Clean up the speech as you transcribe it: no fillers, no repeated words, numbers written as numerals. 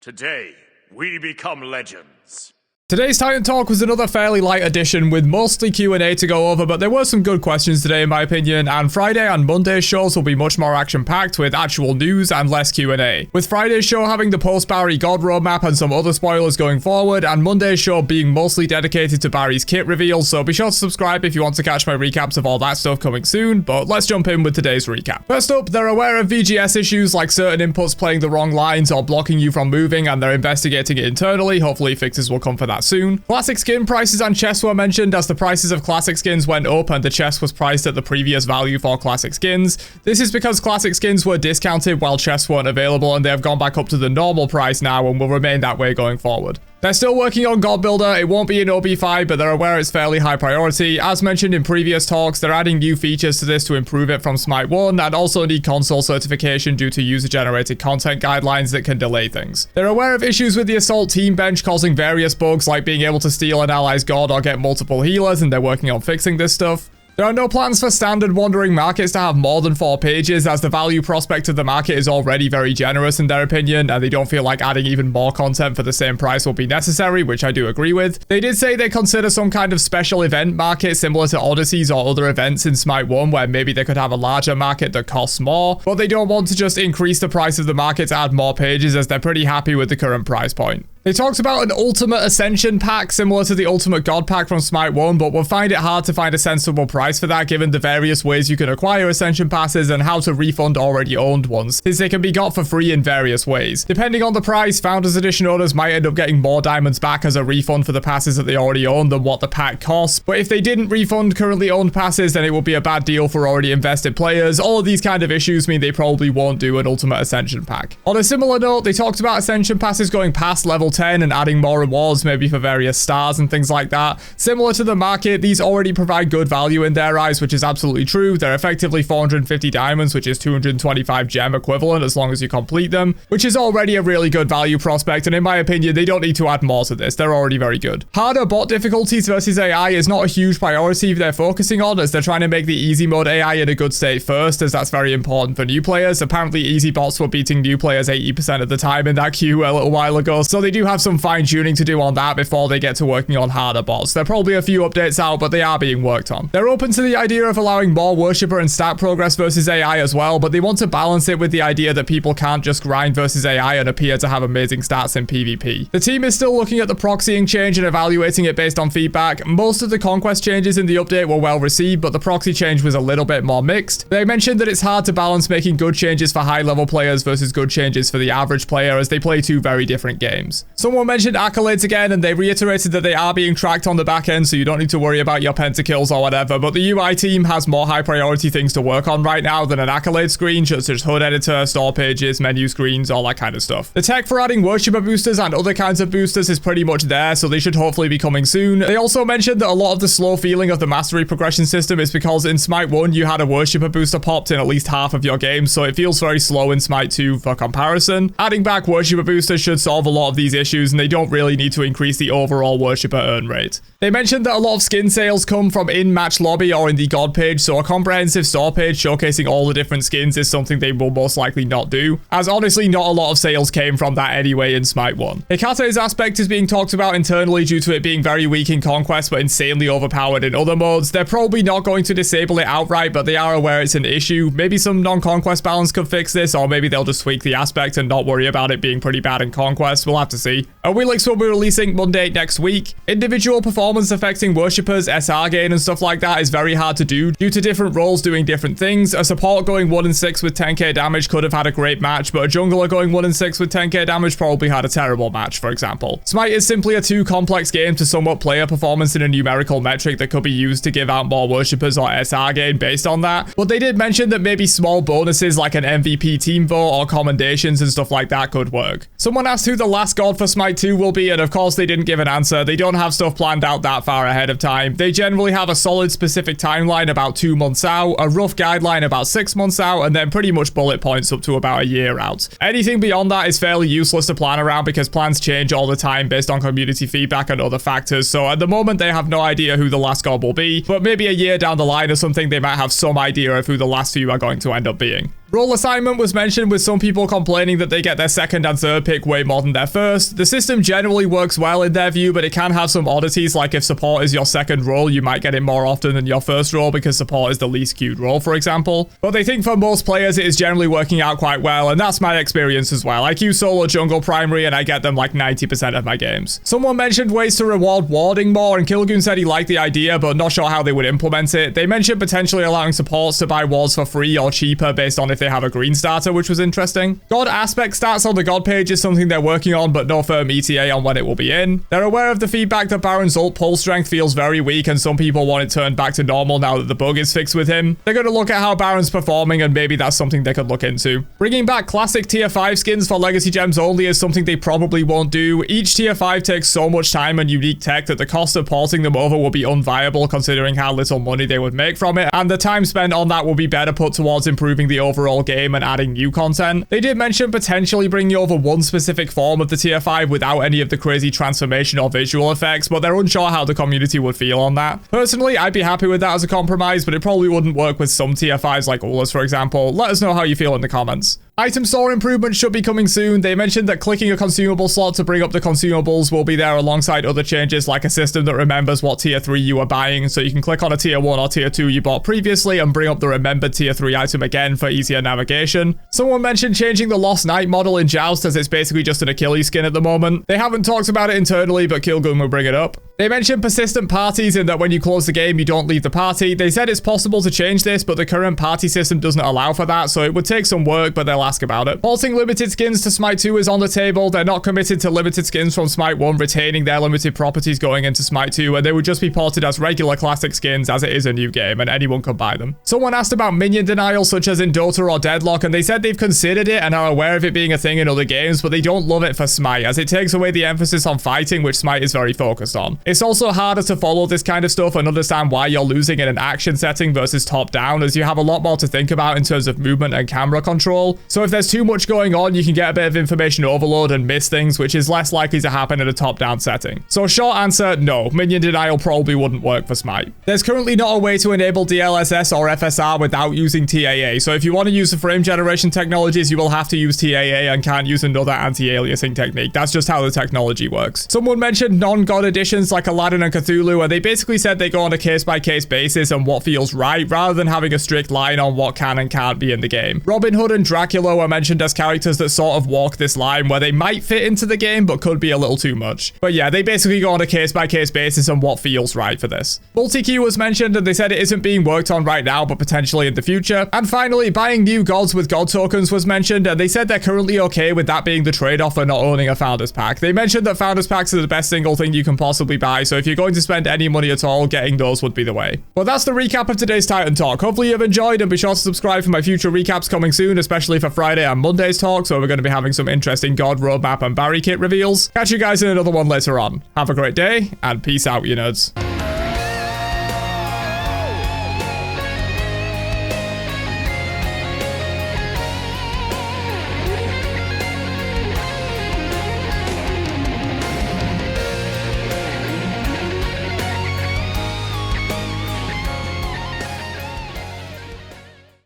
Today, we become legends. Today's Titan Talk was another fairly light edition with mostly Q&A to go over, but there were some good questions today in my opinion, and Friday and Monday's shows will be much more action-packed with actual news and less Q&A. With Friday's show having the post-Barry God roadmap and some other spoilers going forward, and Monday's show being mostly dedicated to Barry's kit reveal, so be sure to subscribe if you want to catch my recaps of all that stuff coming soon, but let's jump in with today's recap. First up, they're aware of VGS issues like certain inputs playing the wrong lines or blocking you from moving, and they're investigating it internally. Hopefully fixes will come for that soon. Classic skin prices and chests were mentioned as the prices of classic skins went up and the chest was priced at the previous value for classic skins. This is because classic skins were discounted while chests weren't available, and they have gone back up to the normal price now and will remain that way going forward. They're still working on God Builder. It won't be in OB5, but they're aware it's fairly high priority. As mentioned in previous talks, they're adding new features to this to improve it from Smite 1 and also need console certification due to user-generated content guidelines that can delay things. They're aware of issues with the Assault team bench causing various bugs like being able to steal an ally's God or get multiple healers, and they're working on fixing this stuff. There are no plans for standard wandering markets to have more than 4 pages, as the value prospect of the market is already very generous in their opinion, and they don't feel like adding even more content for the same price will be necessary, which I do agree with. They did say they consider some kind of special event market similar to Odysseys or other events in Smite 1 where maybe they could have a larger market that costs more, but they don't want to just increase the price of the market to add more pages as they're pretty happy with the current price point. They talked about an Ultimate Ascension pack similar to the Ultimate God pack from Smite 1, but will find it hard to find a sensible price for that given the various ways you can acquire Ascension passes and how to refund already owned ones, since they can be got for free in various ways. Depending on the price, Founders Edition owners might end up getting more diamonds back as a refund for the passes that they already own than what the pack costs, but if they didn't refund currently owned passes, then it would be a bad deal for already invested players. All of these kind of issues mean they probably won't do an Ultimate Ascension pack. On a similar note, they talked about Ascension passes going past level 10 and adding more rewards maybe for various stars and things like that. Similar to the market, these already provide good value in their eyes, which is absolutely true. They're effectively 450 diamonds, which is 225 gem equivalent as long as you complete them, which is already a really good value prospect, and in my opinion they don't need to add more to this. They're already very good. Harder bot difficulties versus AI is not a huge priority they're focusing on, as they're trying to make the easy mode AI in a good state first, as that's very important for new players. Apparently easy bots were beating new players 80% of the time in that queue a little while ago, so they do have some fine-tuning to do on that before they get to working on harder bots. There are probably a few updates out, but they are being worked on. They're open to the idea of allowing more worshipper and stat progress versus AI as well, but they want to balance it with the idea that people can't just grind versus AI and appear to have amazing stats in PvP. The team is still looking at the proxying change and evaluating it based on feedback. Most of the Conquest changes in the update were well received, but the proxy change was a little bit more mixed. They mentioned that it's hard to balance making good changes for high-level players versus good changes for the average player, as they play 2 very different games. Someone mentioned accolades again, and they reiterated that they are being tracked on the back end, so you don't need to worry about your pentakills or whatever, but the UI team has more high priority things to work on right now than an accolade screen, such as HUD editor, store pages, menu screens, all that kind of stuff. The tech for adding worshipper boosters and other kinds of boosters is pretty much there, so they should hopefully be coming soon. They also mentioned that a lot of the slow feeling of the mastery progression system is because in Smite 1 you had a worshipper booster popped in at least half of your game, so it feels very slow in Smite 2 for comparison. Adding back worshipper boosters should solve a lot of these issues, and they don't really need to increase the overall worshipper earn rate. They mentioned that a lot of skin sales come from in-match lobby or in the God page, so a comprehensive store page showcasing all the different skins is something they will most likely not do, as honestly not a lot of sales came from that anyway in Smite 1. Hecate's aspect is being talked about internally due to it being very weak in Conquest but insanely overpowered in other modes. They're probably not going to disable it outright, but they are aware it's an issue. Maybe some non-Conquest balance could fix this, or maybe they'll just tweak the aspect and not worry about it being pretty bad in Conquest. We'll have to see. Wheelix will be releasing Monday next week. Individual performance affecting worshippers, SR gain and stuff like that is very hard to do due to different roles doing different things. A support going 1-6 with 10k damage could have had a great match, but a jungler going 1-6 with 10k damage probably had a terrible match, for example. Smite is simply a too complex game to sum up player performance in a numerical metric that could be used to give out more worshippers or SR gain based on that, but they did mention that maybe small bonuses like an MVP team vote or commendations and stuff like that could work. Someone asked who the last god for Smite 2 will be, and of course they didn't give an answer. They don't have stuff planned out that far ahead of time. They generally have a solid specific timeline about 2 months out, a rough guideline about 6 months out, and then pretty much bullet points up to about a year out. Anything beyond that is fairly useless to plan around because plans change all the time based on community feedback and other factors, so at the moment they have no idea who the last god will be, but maybe a year down the line or something they might have some idea of who the last few are going to end up being. Role assignment was mentioned, with some people complaining that they get their second and third pick way more than their first. The system generally works well in their view, but it can have some oddities, like if support is your second role, you might get it more often than your first role because support is the least queued role, for example. But they think for most players it is generally working out quite well, and that's my experience as well. I queue solo jungle primary and I get them like 90% of my games. Someone mentioned ways to reward warding more, and Kilgoon said he liked the idea but not sure how they would implement it. They mentioned potentially allowing supports to buy wards for free or cheaper based on if they have a green starter, which was interesting. God aspect stats on the God page is something they're working on, but no firm ETA on when it will be in. They're aware of the feedback that Baron's ult pull strength feels very weak, and some people want it turned back to normal now that the bug is fixed with him. They're going to look at how Baron's performing, and maybe that's something they could look into. Bringing back classic tier 5 skins for legacy gems only is something they probably won't do. Each tier 5 takes so much time and unique tech that the cost of porting them over will be unviable considering how little money they would make from it, and the time spent on that will be better put towards improving the overall game and adding new content. They did mention potentially bringing over one specific form of the tier 5 without any of the crazy transformation or visual effects, but they're unsure how the community would feel on that. Personally, I'd be happy with that as a compromise, but it probably wouldn't work with some tier 5s like Ulas, for example. Let us know how you feel in the comments. Item store improvements should be coming soon. They mentioned that clicking a consumable slot to bring up the consumables will be there alongside other changes like a system that remembers what tier 3 you are buying, so you can click on a tier 1 or tier 2 you bought previously and bring up the remembered tier 3 item again for easier navigation. Someone mentioned changing the Lost Knight model in Joust, as it's basically just an Achilles skin at the moment. They haven't talked about it internally, but Kilgoon will bring it up. They mentioned persistent parties, in that when you close the game you don't leave the party. They said it's possible to change this, but the current party system doesn't allow for that, so it would take some work, but they'll ask about it. Porting limited skins to Smite 2 is on the table. They're not committed to limited skins from Smite 1 retaining their limited properties going into Smite 2, and they would just be ported as regular classic skins as it is a new game and anyone can buy them. Someone asked about minion denial such as in Dota or Deadlock, and they said they've considered it and are aware of it being a thing in other games, but they don't love it for Smite as it takes away the emphasis on fighting, which Smite is very focused on. It's also harder to follow this kind of stuff and understand why you're losing in an action setting versus top down, as you have a lot more to think about in terms of movement and camera control. So if there's too much going on, you can get a bit of information overload and miss things, which is less likely to happen in a top-down setting. So short answer, no, minion denial probably wouldn't work for Smite. There's currently not a way to enable DLSS or FSR without using TAA, so if you want to use the frame generation technologies, you will have to use TAA and can't use another anti-aliasing technique. That's just how the technology works. Someone mentioned non-god editions like Aladdin and Cthulhu, and they basically said they go on a case-by-case basis and what feels right, rather than having a strict line on what can and can't be in the game. Robin Hood and Dracula were mentioned as characters that sort of walk this line where they might fit into the game but could be a little too much. But yeah, they basically go on a case-by-case basis on what feels right for this. Multi-queue was mentioned, and they said it isn't being worked on right now but potentially in the future. And finally, buying new gods with god tokens was mentioned, and they said they're currently okay with that being the trade-off for not owning a founders pack. They mentioned that founders packs are the best single thing you can possibly buy, so if you're going to spend any money at all, getting those would be the way. But that's the recap of today's Titan Talk. Hopefully you've enjoyed, and be sure to subscribe for my future recaps coming soon, especially for Friday and Monday's talks, where we're going to be having some interesting god roadmap and Barry kit reveals. Catch you guys in another one later on. Have a great day, and peace out, you nerds.